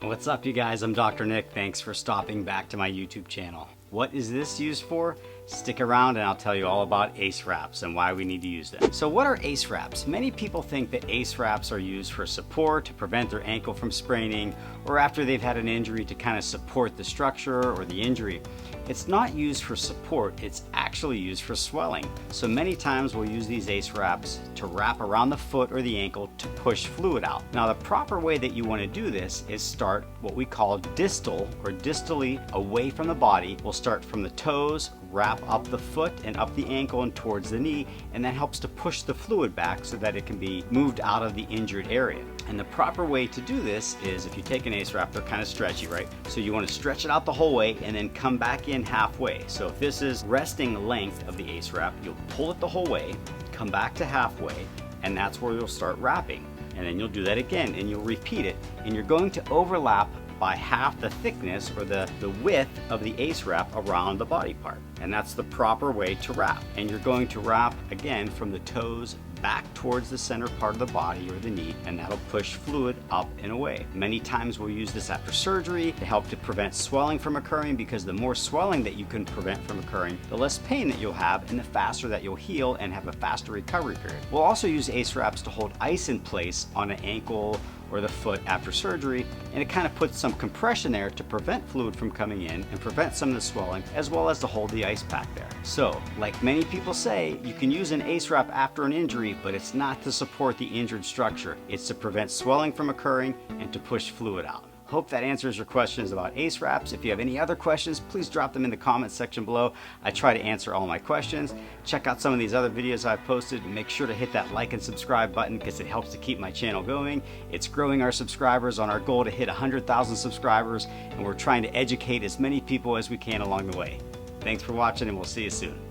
What's up, you guys? I'm Dr. Nick. Thanks for stopping back to my YouTube channel. What is this used for? Stick around and I'll tell you all about ACE wraps and why we need to use them. So what are ACE wraps? Many people think that ACE wraps are used for support, to prevent their ankle from spraining, or after they've had an injury to kind of support the structure or the injury. It's not used for support, it's actually used for swelling. So many times we'll use these ACE wraps to wrap around the foot or the ankle to push fluid out. Now the proper way that you want to do this is start what we call distal or distally away from the body. We'll start from the toes, wrap up the foot and up the ankle and towards the knee, and that helps to push the fluid back so that it can be moved out of the injured area. And the proper way to do this is, if you take an ACE wrap, they're kind of stretchy, right? So you want to stretch it out the whole way and then come back in halfway. So if this is resting length of the ACE wrap, you'll pull it the whole way, come back to halfway, and that's where you'll start wrapping. And then you'll do that again and you'll repeat it, and you're going to overlap by half the thickness or the width of the ACE wrap around the body part. And that's the proper way to wrap. And you're going to wrap again from the toes back towards the center part of the body or the knee, and that'll push fluid up and away. Many times we'll use this after surgery to help to prevent swelling from occurring, because the more swelling that you can prevent from occurring, the less pain that you'll have and the faster that you'll heal and have a faster recovery period. We'll also use ACE wraps to hold ice in place on an ankle or the foot after surgery, and it kind of puts some compression there to prevent fluid from coming in and prevent some of the swelling, as well as to hold the ice pack there. So, like many people say, you can use an ACE wrap after an injury, but it's not to support the injured structure. It's to prevent swelling from occurring and to push fluid out. Hope that answers your questions about ACE wraps. If you have any other questions, please drop them in the comments section below. I try to answer all my questions. Check out some of these other videos I've posted, and make sure to hit that like and subscribe button because it helps to keep my channel going. It's growing our subscribers on our goal to hit 100,000 subscribers, and we're trying to educate as many people as we can along the way. Thanks for watching, and we'll see you soon.